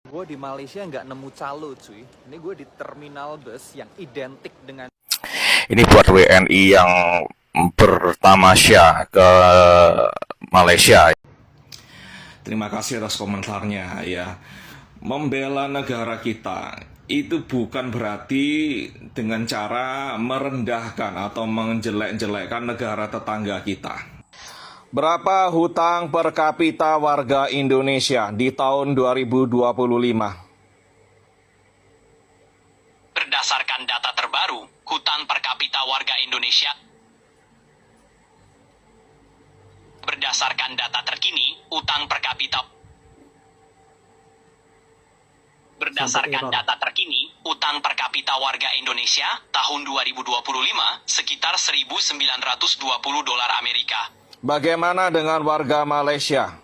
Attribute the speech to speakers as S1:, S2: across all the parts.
S1: Gue di Malaysia nggak nemu calo cuy. Ini gue di terminal bus yang identik dengan
S2: Ini buat WNI yang bertamasya ke Malaysia.
S3: Terima kasih atas komentarnya ya. Membela negara kita itu bukan berarti dengan cara merendahkan atau menjelek-jelekkan negara tetangga kita. Berapa hutang per kapita warga Indonesia di tahun 2025?
S4: Berdasarkan data terbaru, hutang per kapita warga Indonesia berdasarkan data terkini, utang per kapita warga Indonesia tahun 2025 sekitar 1.920 dolar Amerika.
S3: Bagaimana dengan warga Malaysia?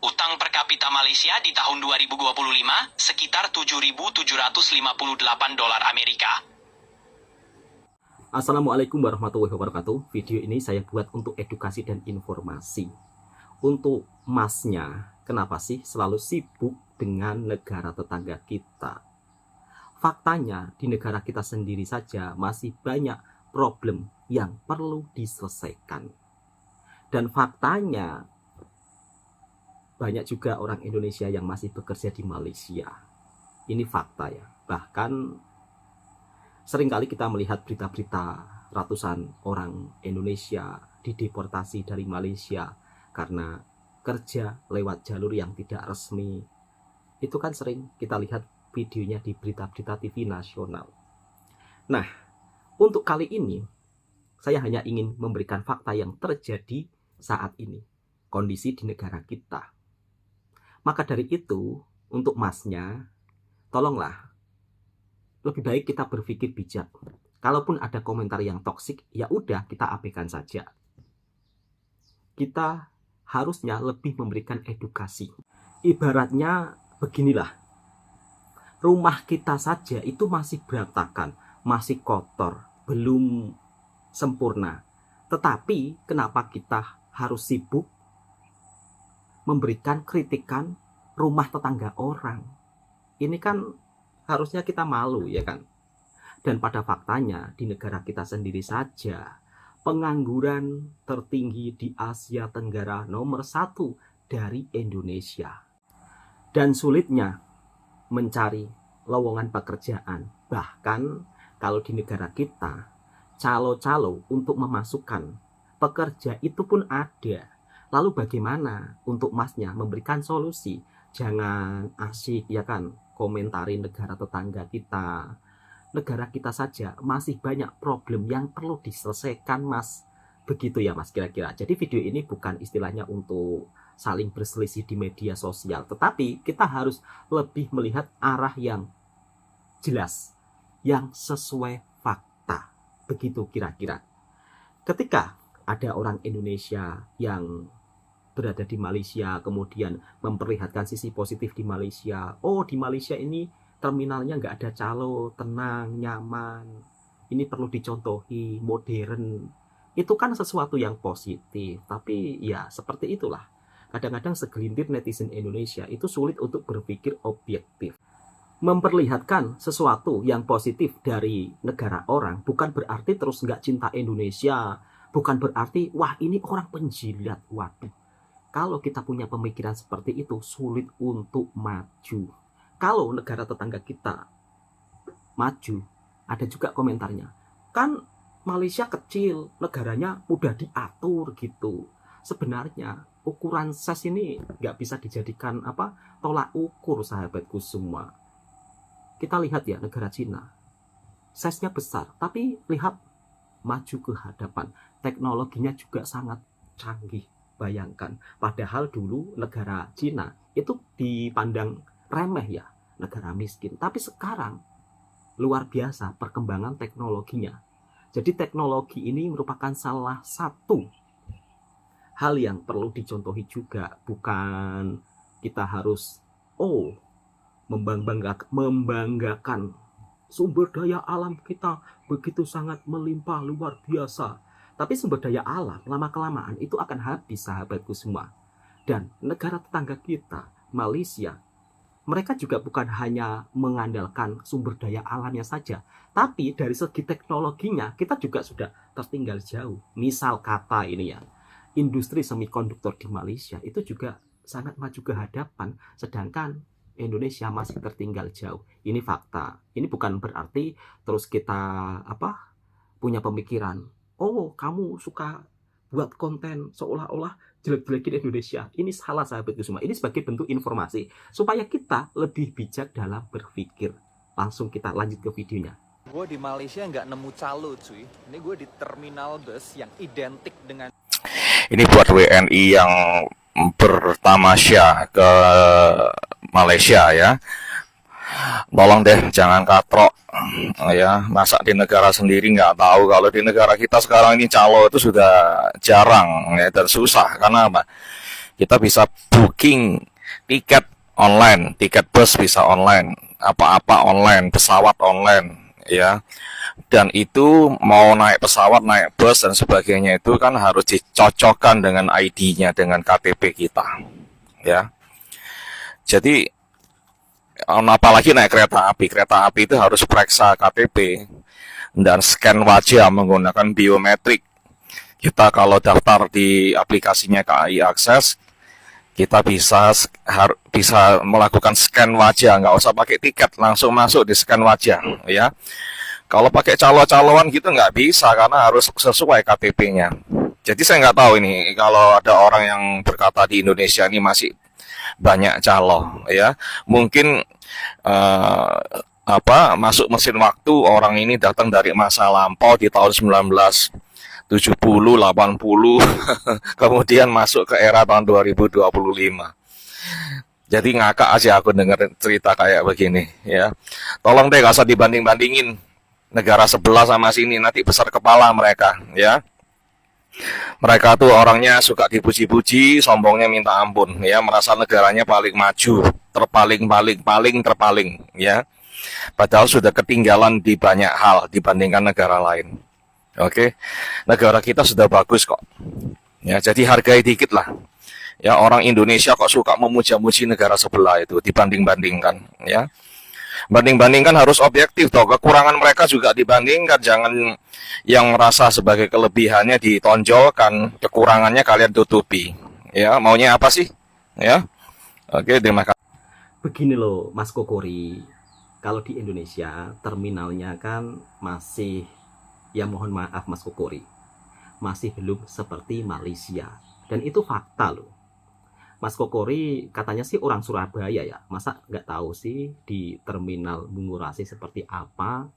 S4: Utang per kapita Malaysia di tahun 2025 sekitar 7.758 dolar Amerika.
S5: Assalamualaikum warahmatullahi wabarakatuh. Video ini saya buat untuk edukasi dan informasi. Untuk masnya, kenapa sih selalu sibuk dengan negara tetangga kita? Faktanya di negara kita sendiri saja masih banyak problem yang perlu diselesaikan. Dan faktanya banyak juga orang Indonesia yang masih bekerja di Malaysia. Ini fakta ya. Bahkan seringkali kita melihat berita-berita ratusan orang Indonesia dideportasi dari Malaysia karena kerja lewat jalur yang tidak resmi. Itu kan sering kita lihat videonya di berita-berita TV nasional. Nah, untuk kali ini saya hanya ingin memberikan fakta yang terjadi saat ini, kondisi di negara kita. Maka dari itu, untuk masnya, tolonglah lebih baik kita berpikir bijak. Kalaupun ada komentar yang toksik, ya udah kita abaikan saja. Kita harusnya lebih memberikan edukasi. Ibaratnya beginilah, rumah kita saja itu masih berantakan, masih kotor, belum sempurna. Tetapi kenapa kita harus sibuk memberikan kritikan rumah tetangga orang? Ini kan harusnya kita malu ya kan. Dan pada faktanya di negara kita sendiri saja pengangguran tertinggi di Asia Tenggara nomor 1 dari Indonesia. Dan sulitnya mencari lowongan pekerjaan. Bahkan kalau di negara kita calo-calo untuk memasukkan pekerja itu pun ada. Lalu bagaimana untuk masnya memberikan solusi? Jangan asik ya kan komentari negara tetangga kita. Negara kita saja masih banyak problem yang perlu diselesaikan mas. Begitu ya mas kira-kira. Jadi video ini bukan istilahnya untuk saling berselisih di media sosial. Tetapi kita harus lebih melihat arah yang jelas. Yang sesuai fakta. Begitu kira-kira. Ketika ada orang Indonesia yang berada di Malaysia, kemudian memperlihatkan sisi positif di Malaysia. Oh, di Malaysia ini terminalnya nggak ada calo, tenang, nyaman. Ini perlu dicontohi, modern. Itu kan sesuatu yang positif. Tapi ya seperti itulah. Kadang-kadang segelintir netizen Indonesia itu sulit untuk berpikir objektif. Memperlihatkan sesuatu yang positif dari negara orang bukan berarti terus nggak cinta Indonesia. Bukan berarti, wah ini orang penjilat. Waduh. Kalau kita punya pemikiran seperti itu, sulit untuk maju. Kalau negara tetangga kita maju, ada juga komentarnya. Kan Malaysia kecil, negaranya mudah diatur gitu. Sebenarnya ukuran size ini nggak bisa dijadikan tolak ukur sahabatku semua. Kita lihat ya negara Cina, size-nya besar, tapi lihat maju ke hadapan. Teknologinya juga sangat canggih. Bayangkan, padahal dulu negara Cina itu dipandang remeh ya, negara miskin. Tapi sekarang luar biasa perkembangan teknologinya. Jadi teknologi ini merupakan salah satu hal yang perlu dicontohi juga. Bukan kita harus membanggakan sumber daya alam kita begitu sangat melimpah luar biasa. Tapi sumber daya alam lama-kelamaan itu akan habis sahabatku semua. Dan negara tetangga kita, Malaysia, mereka juga bukan hanya mengandalkan sumber daya alamnya saja, tapi dari segi teknologinya kita juga sudah tertinggal jauh. Misal kata ini ya, industri semikonduktor di Malaysia itu juga sangat maju ke hadapan, sedangkan Indonesia masih tertinggal jauh. Ini fakta. Ini bukan berarti terus kita punya pemikiran, oh kamu suka buat konten seolah-olah jelek-jelekin Indonesia. Ini salah sahabatku semua. Ini sebagai bentuk informasi supaya kita lebih bijak dalam berpikir. Langsung kita lanjut ke videonya.
S1: Gue di Malaysia nggak nemu calo cuy. Ini gue di terminal bus yang identik dengan...
S2: Ini buat WNI yang bertamasya ke Malaysia ya. Tolong deh jangan katrok ya, masa di negara sendiri nggak tahu. Kalau di negara kita sekarang ini calo itu sudah jarang ya, dan susah. Karena apa? Kita bisa booking tiket online, tiket bus bisa online, apa-apa online, pesawat online ya. Dan itu mau naik pesawat, naik bus dan sebagainya itu kan harus dicocokkan dengan ID-nya, dengan KTP kita ya. Jadi apalagi naik kereta api itu harus periksa KTP dan scan wajah menggunakan biometrik. Kita kalau daftar di aplikasinya KAI Akses, kita bisa melakukan scan wajah, nggak usah pakai tiket, langsung masuk di scan wajah ya. Kalau pakai calo-caloan gitu nggak bisa karena harus sesuai KTP-nya. Jadi saya nggak tahu ini kalau ada orang yang berkata di Indonesia ini masih banyak calo ya. Mungkin masuk mesin waktu, orang ini datang dari masa lampau di tahun 1970, 80 kemudian masuk ke era tahun 2025. Jadi ngakak aja aku denger cerita kayak begini ya. Tolong deh gak usah dibanding-bandingin negara sebelah sama sini, nanti besar kepala mereka ya. Mereka tuh orangnya suka dipuji-puji, sombongnya minta ampun ya, merasa negaranya paling maju, terpaling ya. Padahal sudah ketinggalan di banyak hal dibandingkan negara lain. Oke. Negara kita sudah bagus kok. Ya, jadi hargai dikit lah. Ya, orang Indonesia kok suka memuja-muji negara sebelah itu dibanding-bandingkan ya. Banding-bandingkan harus objektif toh, kekurangan mereka juga dibandingkan, jangan yang merasa sebagai kelebihannya ditonjolkan, kekurangannya kalian tutupi. Ya, maunya apa sih? Ya. Oke, terima kasih.
S5: Begini loh Mas Kokori, kalau di Indonesia terminalnya kan masih, ya mohon maaf Mas Kokori, masih belum seperti Malaysia. Dan itu fakta loh. Mas Kokori katanya sih orang Surabaya ya, masa nggak tahu sih di terminal Bungurasi seperti apa?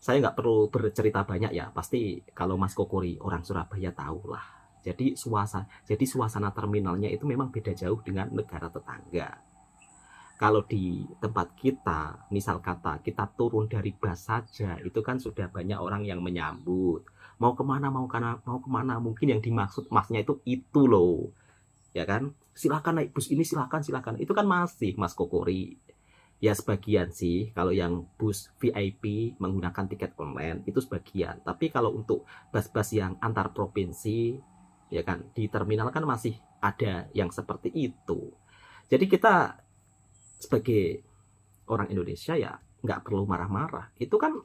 S5: Saya nggak perlu bercerita banyak ya, pasti kalau Mas Kokori orang Surabaya tahu lah. Jadi suasana terminalnya itu memang beda jauh dengan negara tetangga. Kalau di tempat kita, misal kata kita turun dari bus saja, itu kan sudah banyak orang yang menyambut. Mau kemana, mungkin yang dimaksud masnya itu loh. Ya kan, silakan naik bus ini, silakan. Itu kan masih Mas Kokori. Ya sebagian sih, kalau yang bus VIP menggunakan tiket online itu sebagian. Tapi kalau untuk bus-bus yang antar provinsi, ya kan, di terminal kan masih ada yang seperti itu. Jadi kita sebagai orang Indonesia ya nggak perlu marah-marah. Itu kan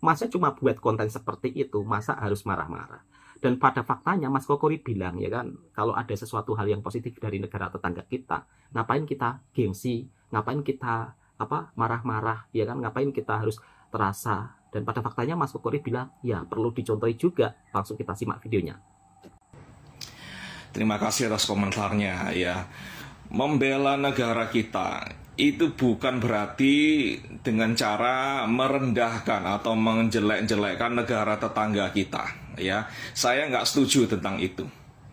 S5: masa cuma buat konten seperti itu, masa harus marah-marah. Dan pada faktanya Mas Kokori bilang ya kan, kalau ada sesuatu hal yang positif dari negara tetangga kita, ngapain kita gengsi, ngapain kita marah-marah, ya kan, ngapain kita harus terasa. Dan pada faktanya Mas Kokori bilang ya perlu dicontohi juga. Langsung kita simak videonya.
S3: Terima kasih atas komentarnya ya. Membela negara kita itu bukan berarti dengan cara merendahkan atau menjelek-jelekkan negara tetangga kita ya. Saya nggak setuju tentang itu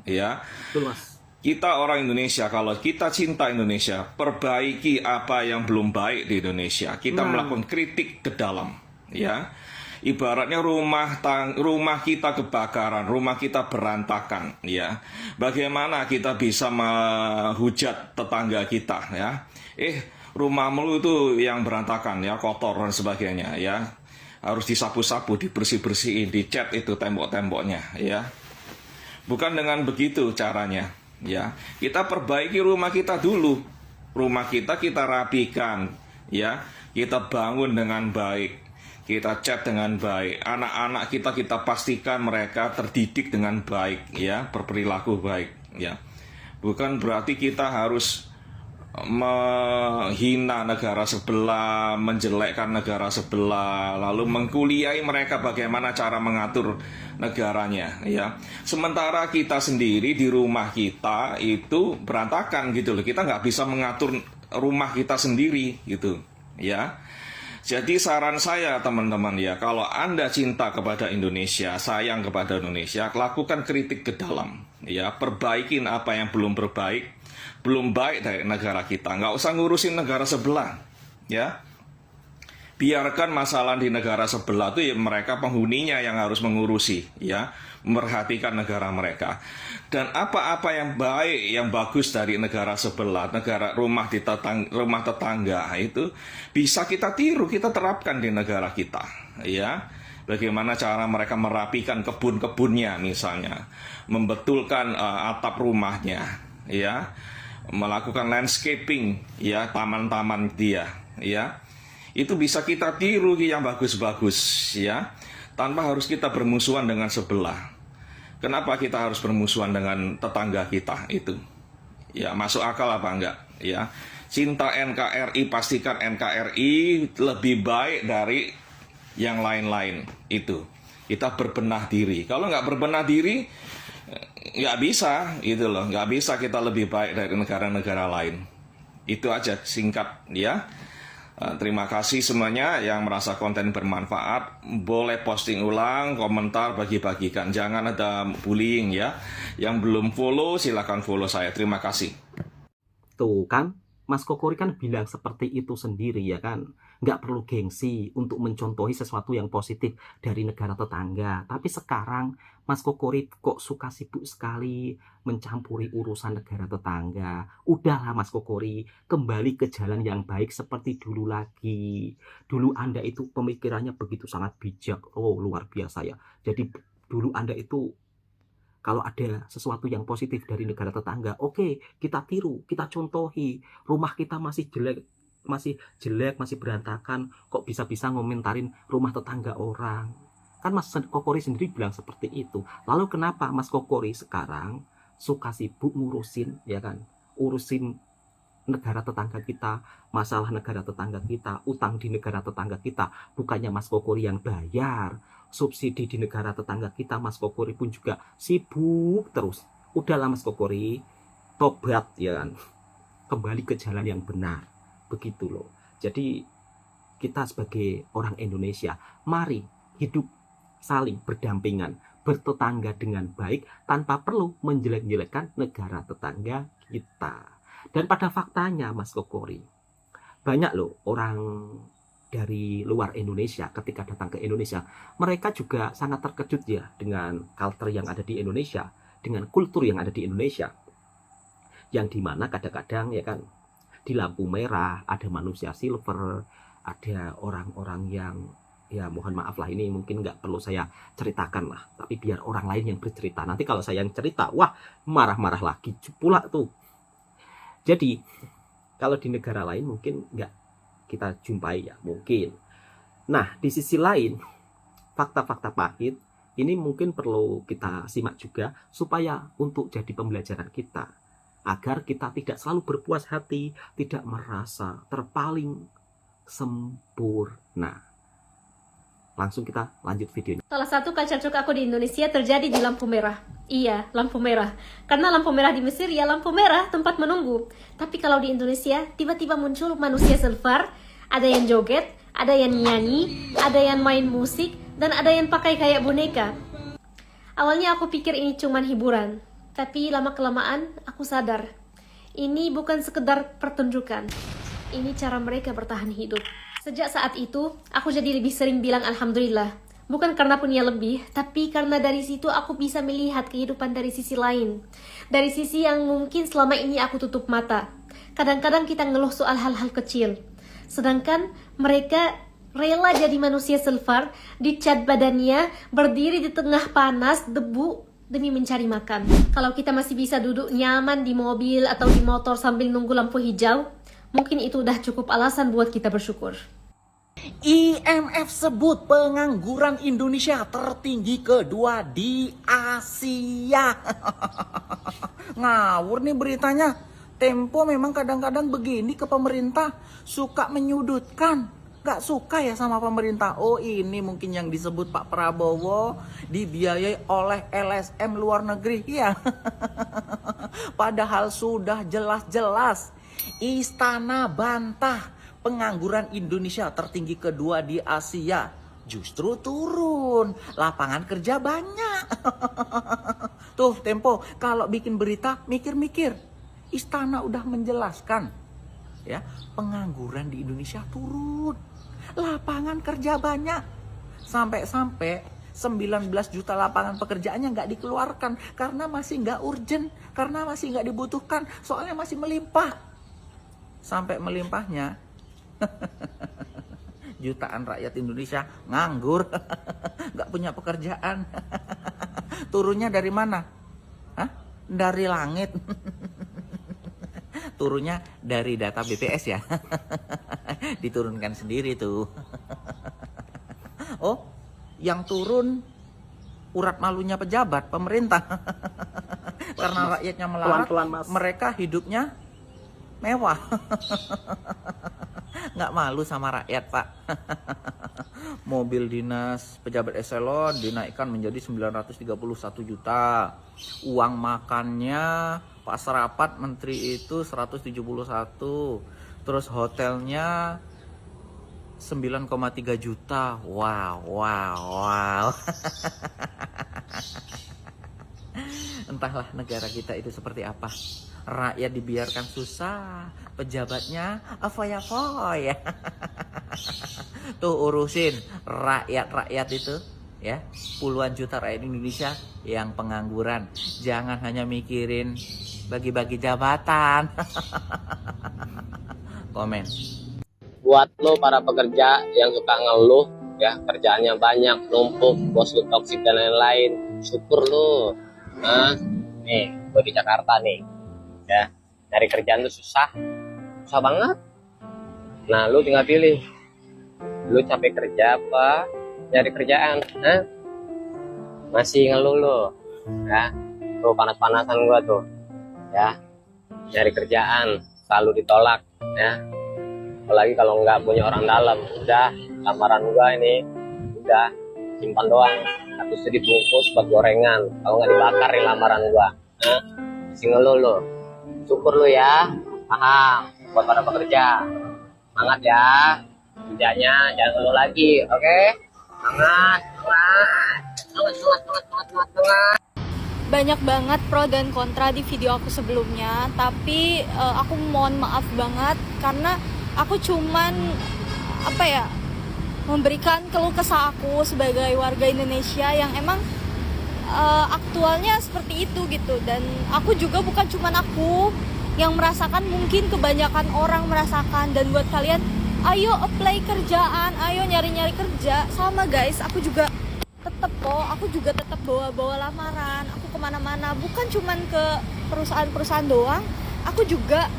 S3: ya.
S5: Betul, Mas.
S3: Kita orang Indonesia, kalau kita cinta Indonesia, perbaiki apa yang belum baik di Indonesia. Kita melakukan kritik ke dalam ya. Ibaratnya rumah kita kebakaran, rumah kita berantakan ya. Bagaimana kita bisa menghujat tetangga kita ya? Rumahmu itu yang berantakan ya, kotor dan sebagainya ya. Harus disapu-sapu, dibersih-bersihin, dicat itu tembok-temboknya ya. Bukan dengan begitu caranya ya. Kita perbaiki rumah kita dulu. Rumah kita rapikan, ya. Kita bangun dengan baik. Kita cat dengan baik. Anak-anak kita pastikan mereka terdidik dengan baik, ya, berperilaku baik, ya. Bukan berarti kita harus menghina negara sebelah, menjelekkan negara sebelah, lalu mengkuliai mereka bagaimana cara mengatur negaranya, ya. Sementara kita sendiri di rumah kita itu berantakan gitu loh. Kita nggak bisa mengatur rumah kita sendiri gitu, ya. Jadi saran saya teman-teman ya, kalau Anda cinta kepada Indonesia, sayang kepada Indonesia, lakukan kritik ke dalam, ya. Perbaikin apa yang belum baik dari negara kita. Nggak usah ngurusin negara sebelah, ya. Biarkan masalah di negara sebelah itu ya mereka penghuninya yang harus mengurusi, ya, memperhatikan negara mereka. Dan apa-apa yang baik, yang bagus dari negara sebelah, rumah tetangga itu bisa kita tiru, kita terapkan di negara kita, ya. Bagaimana cara mereka merapikan kebun-kebunnya misalnya, membetulkan atap rumahnya, ya, melakukan landscaping, ya, taman-taman dia, ya. Itu bisa kita tiru yang bagus-bagus, ya, tanpa harus kita bermusuhan dengan sebelah. Kenapa kita harus bermusuhan dengan tetangga kita itu? Ya, masuk akal apa enggak? Ya, cinta NKRI, pastikan NKRI lebih baik dari yang lain-lain itu. Kita berbenah diri. Kalau nggak berbenah diri, nggak bisa, gitu loh. Nggak bisa kita lebih baik dari negara-negara lain. Itu aja singkat, ya. Terima kasih semuanya yang merasa konten bermanfaat. Boleh posting ulang, komentar, bagi-bagikan. Jangan ada bullying, ya. Yang belum follow, silakan follow saya. Terima kasih.
S5: Tuh kan, Mas Kokori kan bilang seperti itu sendiri, ya kan. Nggak perlu gengsi untuk mencontohi sesuatu yang positif dari negara tetangga. Tapi sekarang Mas Kokori kok suka sibuk sekali mencampuri urusan negara tetangga. Udahlah Mas Kokori, kembali ke jalan yang baik seperti dulu lagi. Dulu Anda itu pemikirannya begitu sangat bijak. Oh, luar biasa ya. Jadi dulu Anda itu kalau ada sesuatu yang positif dari negara tetangga, oke, kita tiru, kita contohi. Rumah kita masih jelek, masih berantakan, kok bisa-bisa ngomentarin rumah tetangga orang. Kan Mas Kokori sendiri bilang seperti itu. Lalu kenapa Mas Kokori sekarang suka sibuk ngurusin, ya kan, urusin negara tetangga kita, masalah negara tetangga kita, utang di negara tetangga kita? Bukannya Mas Kokori yang bayar subsidi di negara tetangga kita, Mas Kokori pun juga sibuk terus. Udahlah Mas Kokori, tobat, ya kan, kembali ke jalan yang benar. Begitu loh. Jadi kita sebagai orang Indonesia, mari hidup saling berdampingan, bertetangga dengan baik tanpa perlu menjelek-jelekkan negara tetangga kita. Dan pada faktanya Mas Kokori, banyak loh orang dari luar Indonesia ketika datang ke Indonesia, mereka juga sangat terkejut ya dengan culture yang ada di Indonesia, dengan kultur yang ada di Indonesia, yang dimana kadang-kadang ya kan, di lampu merah ada manusia silver, ada orang-orang yang, ya mohon maaf lah, ini mungkin nggak perlu saya ceritakan lah, tapi biar orang lain yang bercerita. Nanti kalau saya yang cerita, wah marah-marah lagi pula tuh. Jadi kalau di negara lain mungkin nggak kita jumpai ya, mungkin. Nah di sisi lain, fakta-fakta pahit ini mungkin perlu kita simak juga supaya untuk jadi pembelajaran kita, agar kita tidak selalu berpuas hati, tidak merasa terpaling sempurna. Langsung kita lanjut videonya.
S6: Salah satu culture shock aku di Indonesia terjadi di lampu merah. Iya, lampu merah. Karena lampu merah di Mesir ya lampu merah, tempat menunggu. Tapi kalau di Indonesia, tiba-tiba muncul manusia silver, ada yang joget, ada yang nyanyi, ada yang main musik, dan ada yang pakai kayak boneka. Awalnya aku pikir ini cuman hiburan. Tapi lama-kelamaan aku sadar, ini bukan sekedar pertunjukan. Ini cara mereka bertahan hidup. Sejak saat itu, aku jadi lebih sering bilang alhamdulillah. Bukan karena punya lebih, tapi karena dari situ aku bisa melihat kehidupan dari sisi lain. Dari sisi yang mungkin selama ini aku tutup mata. Kadang-kadang kita ngeluh soal hal-hal kecil. Sedangkan mereka rela jadi manusia silver, dicat badannya, berdiri di tengah panas, debu, demi mencari makan. Kalau kita masih bisa duduk nyaman di mobil atau di motor sambil nunggu lampu hijau, mungkin itu udah cukup alasan buat kita bersyukur.
S1: IMF sebut pengangguran Indonesia tertinggi kedua di Asia. Ngawur nih beritanya. Tempo memang kadang-kadang begini ke pemerintah, suka menyudutkan. Gak suka ya sama pemerintah. Oh, ini mungkin yang disebut Pak Prabowo dibiayai oleh LSM luar negeri. Ya. Padahal sudah jelas-jelas Istana bantah pengangguran Indonesia tertinggi kedua di Asia. Justru turun, lapangan kerja banyak. Tuh Tempo, kalau bikin berita mikir-mikir. Istana udah menjelaskan, ya, pengangguran di Indonesia turun, lapangan kerja banyak. Sampai-sampai 19 juta lapangan pekerjaannya nggak dikeluarkan karena masih nggak urgent, karena masih nggak dibutuhkan, soalnya masih melimpah. Sampai melimpahnya, jutaan rakyat Indonesia nganggur, nggak punya pekerjaan. Turunnya dari mana? Hah? Dari langit. Turunnya dari data BPS ya. Diturunkan sendiri tuh. Oh, yang turun urat malunya pejabat, pemerintah. Karena rakyatnya melarat, mereka hidupnya mewah. Nggak malu sama rakyat, Pak. Mobil dinas pejabat eselon dinaikkan menjadi 931 juta. Uang makannya Pak Serapat menteri itu 171. Terus hotelnya 9,3 juta. Wow. Entahlah negara kita itu seperti apa. Rakyat dibiarkan susah, pejabatnya foya-foya. Tuh urusin rakyat-rakyat itu, ya, puluhan juta rakyat Indonesia yang pengangguran. Jangan hanya mikirin bagi-bagi jabatan. Komen.
S7: Buat lo para pekerja yang suka ngeluh, ya, kerjaannya banyak, numpuk, bos lu toksik dan lain-lain, syukur lo. Nih, gue di Jakarta nih, ya, nyari kerjaan tuh susah banget. Nah, lu tinggal pilih, lu capek kerja apa nyari kerjaan? Masih ngeluh lo, ya, tuh panas-panasan gua tuh, ya, nyari kerjaan selalu ditolak, ya, apalagi kalau nggak punya orang dalam. Udah, lamaran gua ini udah simpan doang, habis itu dibungkus buat gorengan, kalau nggak dibakarin lamaran gua. Masih ngeluh lo, syukur lo ya, paham. Buat para pekerja, semangat ya, kerjanya jangan ngeluh lagi, oke? Semangat.
S8: Banyak banget pro dan kontra di video aku sebelumnya, tapi aku mohon maaf banget karena aku cuman memberikan keluh kesah aku sebagai warga Indonesia yang emang aktualnya seperti itu gitu. Dan aku juga bukan cuman aku yang merasakan, mungkin kebanyakan orang merasakan. Dan buat kalian, ayo apply kerjaan, ayo nyari-nyari kerja. Sama guys, aku juga tetap bawa lamaran, aku kemana-mana, bukan cuman ke perusahaan-perusahaan doang, aku juga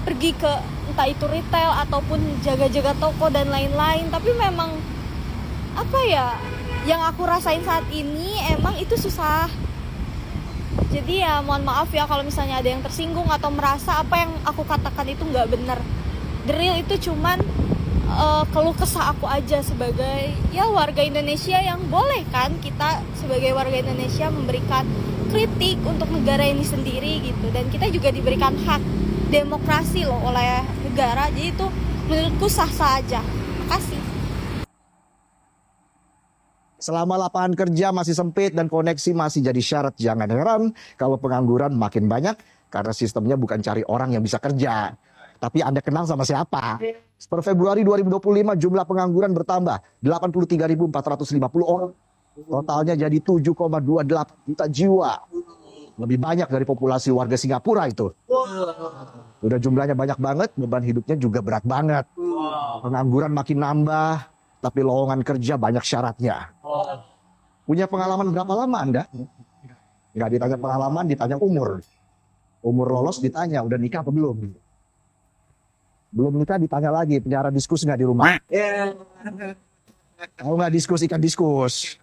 S8: pergi ke entah itu retail ataupun jaga-jaga toko dan lain-lain. Tapi memang yang aku rasain saat ini emang itu susah. Jadi ya mohon maaf ya kalau misalnya ada yang tersinggung atau merasa apa yang aku katakan itu nggak benar. The real itu cuman keluh kesah aku aja sebagai ya warga Indonesia, yang boleh kan kita sebagai warga Indonesia memberikan kritik untuk negara ini sendiri gitu. Dan kita juga diberikan hak demokrasi loh oleh negara. Jadi itu menurutku sah-sah aja. Makasih.
S9: Selama lapangan kerja masih sempit dan koneksi masih jadi syarat, jangan heran kalau pengangguran makin banyak karena sistemnya bukan cari orang yang bisa kerja, tapi Anda kenal sama siapa. Per Februari 2025 jumlah pengangguran bertambah 83.450 orang. Totalnya jadi 7,28 juta jiwa. Lebih banyak dari populasi warga Singapura itu. Udah jumlahnya banyak banget, beban hidupnya juga berat banget. Pengangguran makin nambah, tapi lowongan kerja banyak syaratnya. Punya pengalaman berapa lama Anda Nggak ditanya pengalaman, ditanya umur. Umur lolos ditanya, udah nikah apa belum? Belum nikah ditanya lagi, pelihara diskus nggak di rumah? Kalau nggak diskus, ikan diskus.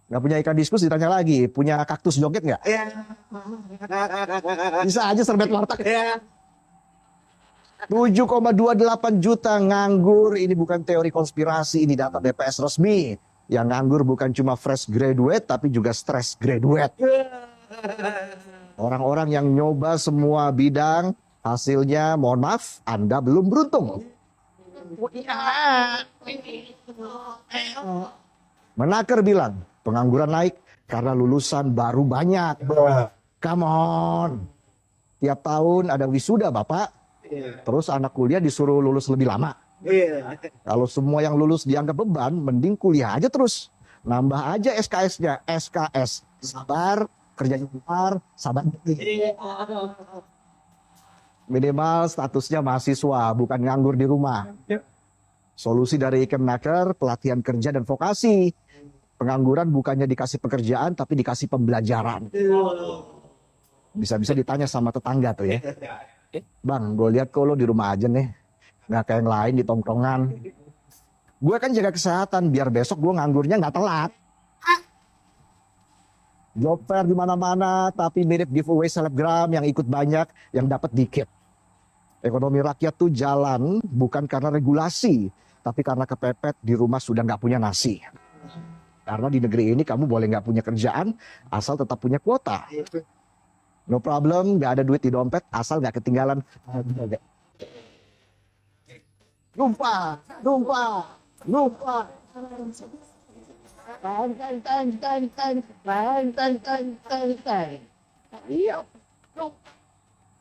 S9: Nggak punya ikan diskus ditanya lagi, punya kaktus joget nggak? Bisa aja serbet warteg. 7,28 juta nganggur, ini bukan teori konspirasi, ini data BPS resmi. Yang nganggur bukan cuma fresh graduate, tapi juga stress graduate. Orang-orang yang nyoba semua bidang, hasilnya mohon maaf, Anda belum beruntung. Menaker bilang, pengangguran naik karena lulusan baru banyak. Come on. Tiap tahun ada wisuda, Bapak. Terus anak kuliah disuruh lulus lebih lama. Kalau semua yang lulus dianggap beban, mending kuliah aja terus. Nambah aja SKS-nya. SKS. Sabar, kerjanya benar, sabar. Minimal statusnya mahasiswa, bukan nganggur di rumah. Solusi dari Kemenaker, pelatihan kerja dan vokasi. Pengangguran bukannya dikasih pekerjaan, tapi dikasih pembelajaran. Bisa-bisa ditanya sama tetangga tuh ya. Bang, gue lihat kok lo di rumah aja nih. Nggak kayak yang lain di tongkrongan. Gue kan jaga kesehatan, biar besok gue nganggurnya nggak telat. Job fair di mana-mana, tapi mirip giveaway selebgram yang ikut banyak, yang dapat dikit. Ekonomi rakyat tuh jalan bukan karena regulasi, tapi karena kepepet di rumah sudah nggak punya nasi. Karena di negeri ini kamu boleh nggak punya kerjaan, asal tetap punya kuota. No problem, nggak ada duit di dompet, asal nggak ketinggalan. Lupa.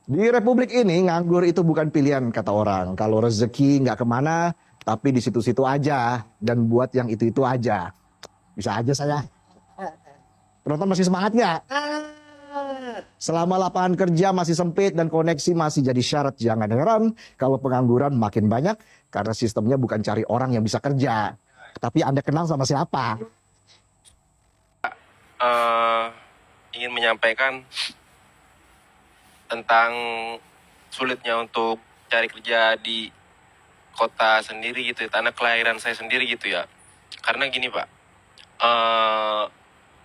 S9: Di republik ini nganggur itu bukan pilihan kata orang. Kalau rezeki nggak kemana, tapi di situ-situ aja dan buat yang itu-itu aja. Bisa aja saya. Penonton masih semangat nggak? Selama lapangan kerja masih sempit dan koneksi masih jadi syarat, jangan heran kalau pengangguran makin banyak karena sistemnya bukan cari orang yang bisa kerja, tapi Anda kenal sama siapa?
S10: Ingin menyampaikan tentang sulitnya untuk cari kerja di kota sendiri gitu, tanah kelahiran saya sendiri gitu ya. Karena gini Pak,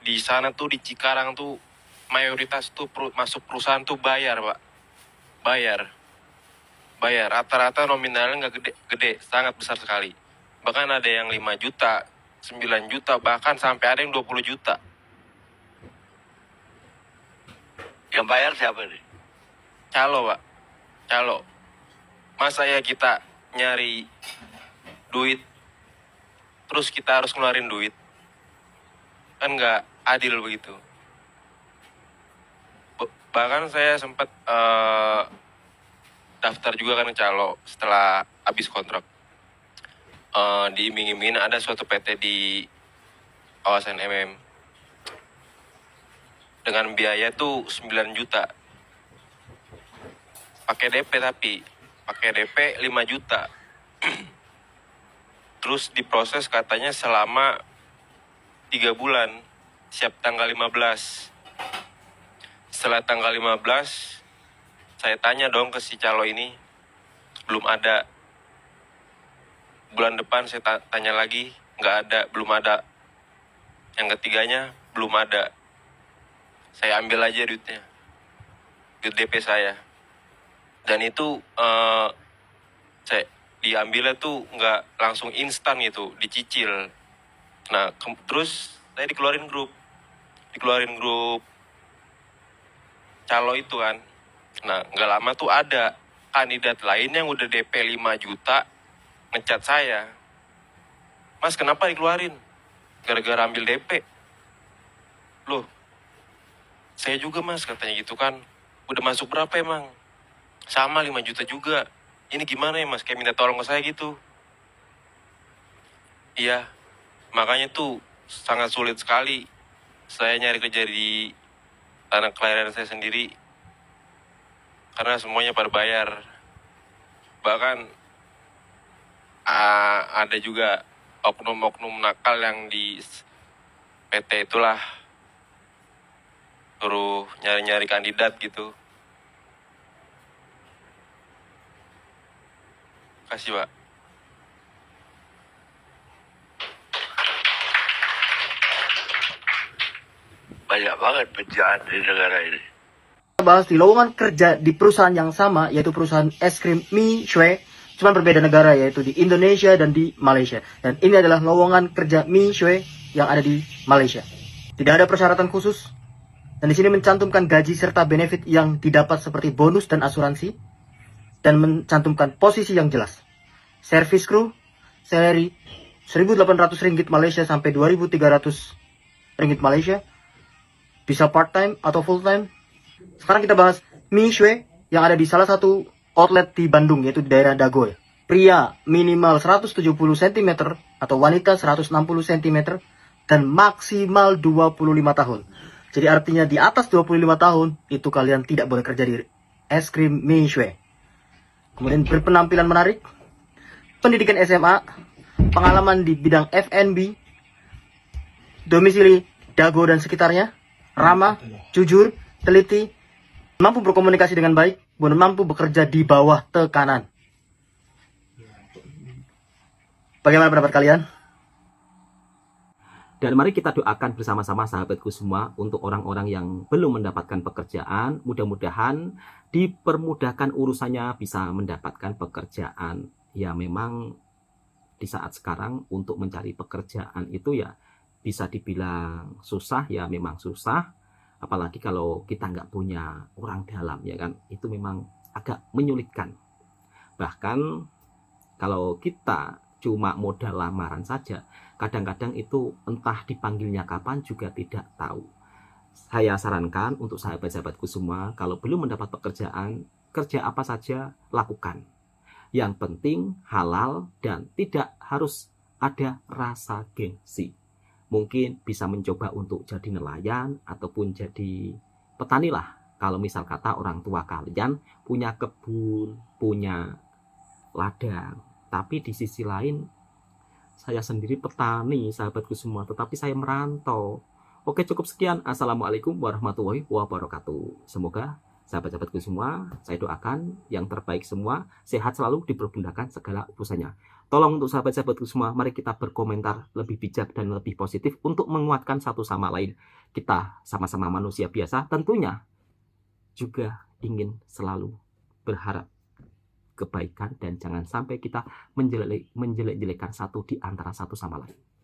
S10: di sana tuh di Cikarang tuh mayoritas tuh masuk perusahaan tuh bayar Pak, bayar rata-rata nominalnya nggak gede, sangat besar sekali. Bahkan ada yang 5 juta, 9 juta, bahkan sampai ada yang 20 juta.
S11: Yang bayar siapa nih?
S10: Calo Pak, calo. Masa ya kita nyari duit terus kita harus ngeluarin duit, kan nggak adil begitu. Bahkan saya sempat daftar juga kan calo setelah habis kontrak. Diiming-imingin ada suatu PT di kawasan MM dengan biaya tuh 9 juta. Pakai DP tapi pakai DP 5 juta. Terus diproses katanya selama 3 bulan, siap tanggal 15. Setelah tanggal 15, saya tanya dong ke si calo ini, belum ada. Bulan depan saya tanya lagi, nggak ada, belum ada. Yang ketiganya, belum ada. Saya ambil aja duitnya, duit DP saya. Dan itu saya diambilnya tuh nggak langsung instan gitu, dicicil. Nah, terus saya dikeluarin grup calo itu kan. Nah, nggak lama tuh ada kandidat lain yang udah DP 5 juta ngechat saya. Mas, kenapa dikeluarin? Gara-gara ambil DP. Loh, saya juga mas, katanya gitu kan. Udah masuk berapa emang? Sama 5 juta juga. Ini gimana ya mas, kayak minta tolong ke saya gitu. Iya, makanya tuh sangat sulit sekali saya nyari kerja di tanah kelahiran saya sendiri. Karena semuanya pada bayar. Bahkan ada juga oknum-oknum nakal yang di PT itulah suruh nyari-nyari kandidat gitu. Kasih Pak.
S11: Banyak banget penjahat di negara ini.
S12: Kita bahas di lowongan kerja di perusahaan yang sama, yaitu perusahaan es krim Mi Shwe, cuma berbeda negara, yaitu di Indonesia dan di Malaysia. Dan ini adalah lowongan kerja Mi Shwe yang ada di Malaysia. Tidak ada persyaratan khusus, dan di sini mencantumkan gaji serta benefit yang didapat seperti bonus dan asuransi, dan mencantumkan posisi yang jelas. Service crew, salary 1.800 ringgit Malaysia sampai 2.300 ringgit Malaysia. Bisa part-time atau full-time. Sekarang kita bahas Mi Shwe yang ada di salah satu outlet di Bandung, yaitu di daerah Dago. Pria minimal 170 cm atau wanita 160 cm dan maksimal 25 tahun. Jadi artinya di atas 25 tahun itu kalian tidak boleh kerja di es krim Mi Shwe. Kemudian berpenampilan menarik, pendidikan SMA, pengalaman di bidang F&B, domisili Dago dan sekitarnya, ramah, jujur, teliti, mampu berkomunikasi dengan baik, dan mampu bekerja di bawah tekanan. Bagaimana pendapat kalian?
S5: Dan mari kita doakan bersama-sama sahabatku semua untuk orang-orang yang belum mendapatkan pekerjaan. Mudah-mudahan dipermudahkan urusannya bisa mendapatkan pekerjaan. Ya memang di saat sekarang untuk mencari pekerjaan itu ya bisa dibilang susah, ya memang susah. Apalagi kalau kita nggak punya orang dalam, ya kan, itu memang agak menyulitkan. Bahkan kalau kita cuma modal lamaran saja, kadang-kadang itu entah dipanggilnya kapan juga tidak tahu. Saya sarankan untuk sahabat-sahabatku semua, kalau belum mendapat pekerjaan, kerja apa saja lakukan. Yang penting halal dan tidak harus ada rasa gengsi. Mungkin bisa mencoba untuk jadi nelayan ataupun jadi petani lah. Kalau misal kata orang tua kalian punya kebun, punya ladang. Tapi di sisi lain, saya sendiri petani, sahabatku semua, tetapi saya merantau. Oke, cukup sekian. Assalamualaikum warahmatullahi wabarakatuh. Semoga sahabat-sahabatku semua, saya doakan yang terbaik semua, sehat selalu, dipermudahkan segala urusannya. Tolong untuk sahabat-sahabatku semua, mari kita berkomentar lebih bijak dan lebih positif untuk menguatkan satu sama lain. Kita sama-sama manusia biasa, tentunya juga ingin selalu berharap kebaikan dan jangan sampai kita menjelek-jelekan satu di antara satu sama lain.